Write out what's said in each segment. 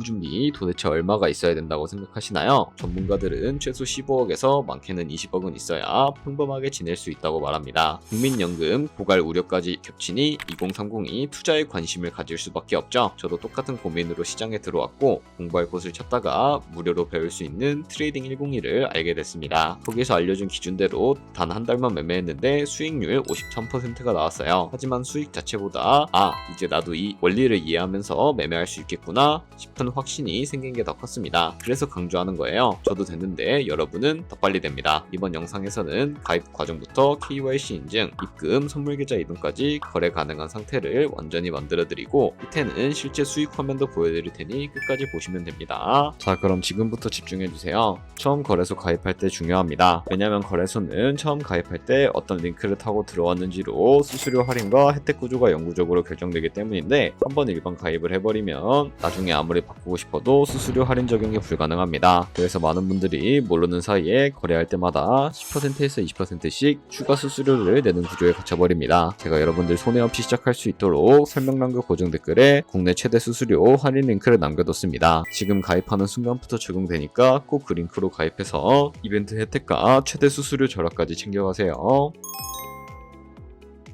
준비 도대체 얼마가 있어야 된다고 생각하시나요? 전문가들은 최소 15억에서 많게는 20억은 있어야 평범하게 지낼 수 있다고 말합니다. 국민연금 고갈 우려까지 겹치니 2030이 투자에 관심을 가질 수밖에 없죠. 저도 똑같은 고민으로 시장에 들어왔고 공부할 곳을 찾다가 무료로 배울 수 있는 트레이딩 101을 알게 됐습니다. 거기서 알려준 기준대로 단 한 달만 매매했는데 수익률 53%가 나왔어요. 하지만 수익 자체보다 이제 나도 이 원리를 이해하면서 매매할 수 있겠구나 싶은 확신이 생긴 게 더 컸습니다. 그래서 강조하는 거예요. 저도 됐는데 여러분은 더 빨리 됩니다. 이번 영상에서는 가입 과정부터 KYC 인증, 입금, 선물계좌 이동까지 거래 가능한 상태를 완전히 만들어드리고 밑에는 실제 수익 화면도 보여드릴 테니 끝까지 보시면 됩니다. 자, 그럼 지금부터 집중해주세요. 처음 거래소 가입할 때 중요합니다. 왜냐면 거래소는 처음 가입할 때 어떤 링크를 타고 들어왔는지로 수수료 할인과 혜택 구조가 영구적으로 결정되기 때문인데 한번 일반 가입을 해버리면 나중에 아무리 바꾸고 싶어도 수수료 할인 적용이 불가능합니다. 그래서 많은 분들이 모르는 사이에 거래할 때마다 10%에서 20%씩 추가 수수료를 내는 구조에 갇혀버립니다. 제가 여러분들 손해 없이 시작할 수 있도록 설명란과 고정 댓글에 국내 최대 수수료 할인 링크를 남겨뒀습니다. 지금 가입하는 순간부터 적용되니까 꼭 그 링크로 가입해서 이벤트 혜택과 최대 수수료 절약까지 챙겨가세요.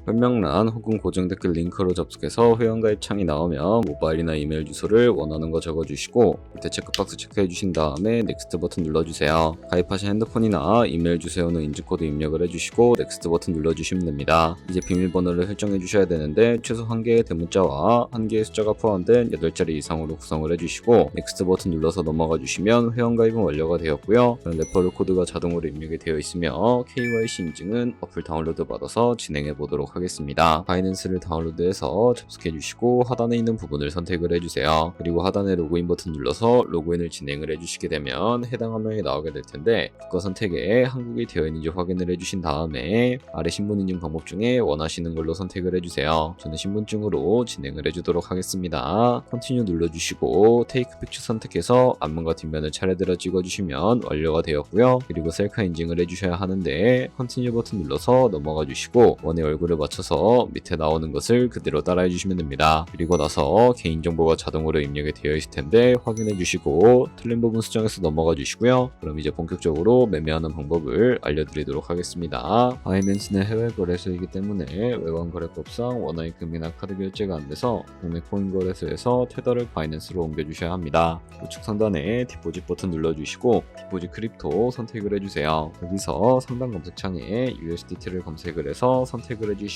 설명란 혹은 고정 댓글 링크로 접속해서 회원가입 창이 나오면 모바일이나 이메일 주소를 원하는 거 적어주시고 밑에 체크박스 체크해주신 다음에 넥스트 버튼 눌러주세요. 가입하신 핸드폰이나 이메일 주소에는 인증코드 입력을 해주시고 넥스트 버튼 눌러주시면 됩니다. 이제 비밀번호를 설정해 주셔야 되는데 최소 1개의 대문자와 1개의 숫자가 포함된 8자리 이상으로 구성을 해주시고 넥스트 버튼 눌러서 넘어가 주시면 회원가입은 완료가 되었고요. 레퍼럴 코드가 자동으로 입력이 되어 있으며 KYC 인증은 어플 다운로드 받아서 진행해 보도록 하겠습니다. 바이낸스를 다운로드해서 접속해 주시고 하단에 있는 부분을 선택을 해주세요. 그리고 하단에 로그인 버튼 눌러서 로그인을 진행을 해주시게 되면 해당 화면이 나오게 될 텐데 국가 선택에 한국이 되어 있는지 확인을 해주신 다음에 아래 신분 인증 방법 중에 원하시는 걸로 선택을 해주세요. 저는 신분증으로 진행을 해주도록 하겠습니다. 컨티뉴 눌러주시고 테이크 픽처 선택해서 앞면과 뒷면을 차례대로 찍어주시면 완료가 되었고요. 그리고 셀카 인증을 해주셔야 하는데 컨티뉴 버튼 눌러서 넘어가 주시고 원의 얼굴을 맞춰서 밑에 나오는 것을 그대로 따라해 주시면 됩니다. 그리고 나서 개인정보가 자동으로 입력이 되어 있을 텐데 확인해 주시고 틀린 부분 수정해서 넘어가 주시고요. 그럼 이제 본격적으로 매매하는 방법을 알려드리도록 하겠습니다. 바이낸스는 해외 거래소이기 때문에 외환 거래법상 원화입금이나 카드 결제가 안 돼서 국내 코인 거래소에서 테더를 바이낸스로 옮겨 주셔야 합니다. 우측 상단에 디포짓 버튼 눌러주시고 디포짓 크립토 선택을 해주세요. 여기서 상단 검색창에 USDT를 검색을 해서 선택을 해주시고요.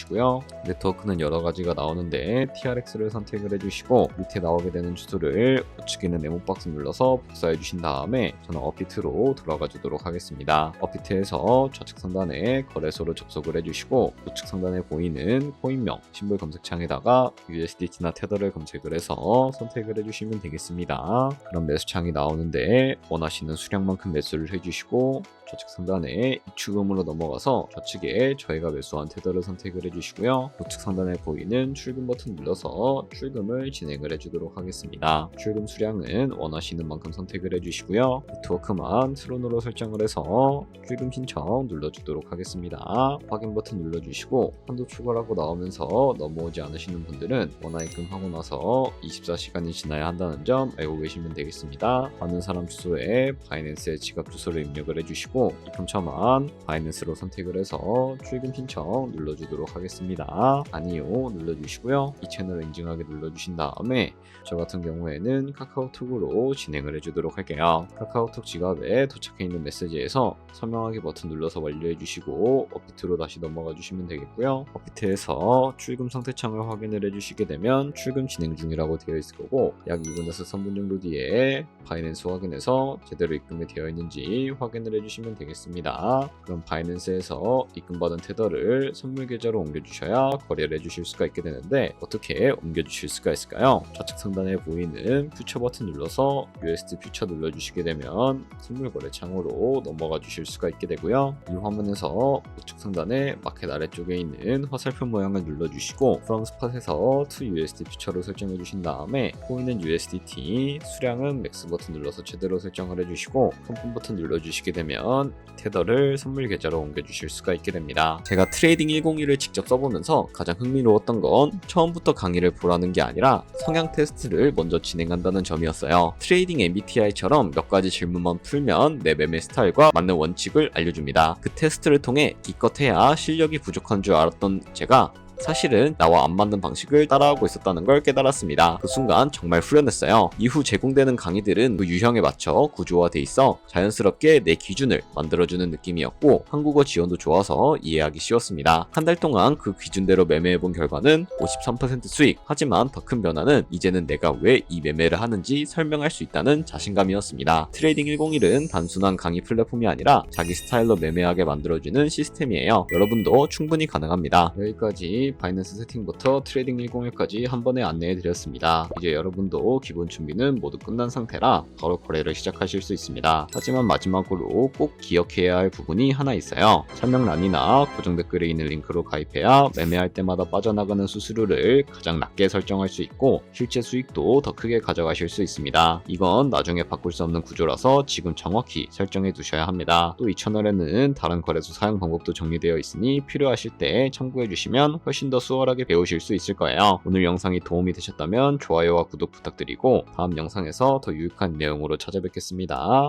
네트워크는 여러 가지가 나오는데 TRX를 선택을 해주시고 밑에 나오게 되는 주소를 우측에 있는 네모 박스 눌러서 복사해 주신 다음에 저는 업비트로 돌아가 주도록 하겠습니다. 업비트에서 좌측 상단에 거래소로 접속을 해주시고 우측 상단에 보이는 코인명 심볼 검색창에다가 USDT나 테더를 검색을 해서 선택을 해주시면 되겠습니다. 그럼 매수창이 나오는데 원하시는 수량만큼 매수를 해주시고 좌측 상단에 입출금으로 넘어가서 좌측에 저희가 매수한 테더를 선택을 해주시고요. 우측 상단에 보이는 출금 버튼 눌러서 출금을 진행을 해주도록 하겠습니다. 출금 수량은 원하시는 만큼 선택을 해주시고요. 네트워크만 트론으로 설정을 해서 출금 신청 눌러주도록 하겠습니다. 확인 버튼 눌러주시고 한도 추가라고 나오면서 넘어오지 않으시는 분들은 원화입금하고 나서 24시간이 지나야 한다는 점 알고 계시면 되겠습니다. 받는 사람 주소에 바이낸스의 지갑 주소를 입력을 해주시고 입금처만 바이낸스로 선택을 해서 출금 신청 눌러주도록 하겠습니다. 아니요 눌러주시고요. 이 채널을 인증하게 눌러주신 다음에 저 같은 경우에는 카카오톡으로 진행을 해주도록 할게요. 카카오톡 지갑에 도착해 있는 메시지에서 서명하기 버튼 눌러서 완료해주시고 업비트로 다시 넘어가 주시면 되겠고요. 업비트에서 출금 상태창을 확인을 해주시게 되면 출금 진행 중이라고 되어 있을 거고 약 2분에서 3분 정도 뒤에 바이낸스 확인해서 제대로 입금이 되어 있는지 확인을 해주시면 되겠습니다. 그럼 바이낸스에서 입금받은 테더를 선물 계좌로 옮겨주셔야 거래를 해주실 수가 있게 되는데 어떻게 옮겨주실 수가 있을까요? 좌측 상단에 보이는 퓨처 버튼 눌러서 USD 퓨처 눌러주시게 되면 선물 거래 창으로 넘어가 주실 수가 있게 되고요. 이 화면에서 우측 상단에 마켓 아래쪽에 있는 화살표 모양을 눌러주시고 From Spot에서 To USD 퓨처로 설정해 주신 다음에 보이는 USDT 수량은 맥스 버튼 눌러서 제대로 설정을 해주시고 confirm 버튼 눌러주시게 되면 누르시면 테더를 선물 계좌로 옮겨주실 수가 있게 됩니다. 제가 트레이딩 101을 직접 써보면서 가장 흥미로웠던 건 처음부터 강의를 보라는 게 아니라 성향 테스트를 먼저 진행한다는 점이었어요. 트레이딩 MBTI처럼 몇 가지 질문만 풀면 내 매매 스타일과 맞는 원칙을 알려줍니다. 그 테스트를 통해 기껏해야 실력이 부족한 줄 알았던 제가 사실은 나와 안 맞는 방식을 따라하고 있었다는 걸 깨달았습니다. 그 순간 정말 후련했어요. 이후 제공되는 강의들은 그 유형에 맞춰 구조화돼 있어 자연스럽게 내 기준을 만들어주는 느낌이었고 한국어 지원도 좋아서 이해하기 쉬웠습니다. 한 달 동안 그 기준대로 매매해본 결과는 53% 수익. 하지만 더 큰 변화는 이제는 내가 왜 이 매매를 하는지 설명할 수 있다는 자신감이었습니다. 트레이딩 101은 단순한 강의 플랫폼이 아니라 자기 스타일로 매매하게 만들어주는 시스템이에요. 여러분도 충분히 가능합니다. 여기까지 바이낸스 세팅부터 트레이딩 101까지 한 번에 안내해 드렸습니다. 이제 여러분도 기본 준비는 모두 끝난 상태라 바로 거래를 시작하실 수 있습니다. 하지만 마지막으로 꼭 기억해야 할 부분이 하나 있어요. 설명란이나 고정 댓글에 있는 링크로 가입해야 매매할 때마다 빠져나가는 수수료를 가장 낮게 설정할 수 있고 실제 수익도 더 크게 가져가실 수 있습니다. 이건 나중에 바꿀 수 없는 구조라서 지금 정확히 설정해 두셔야 합니다. 또 이 채널에는 다른 거래소 사용 방법도 정리되어 있으니 필요하실 때 참고해 주시면 훨씬 더 수월하게 배우실 수 있을 거예요. 오늘 영상이 도움이 되셨다면 좋아요와 구독 부탁드리고 다음 영상에서 더 유익한 내용으로 찾아뵙겠습니다.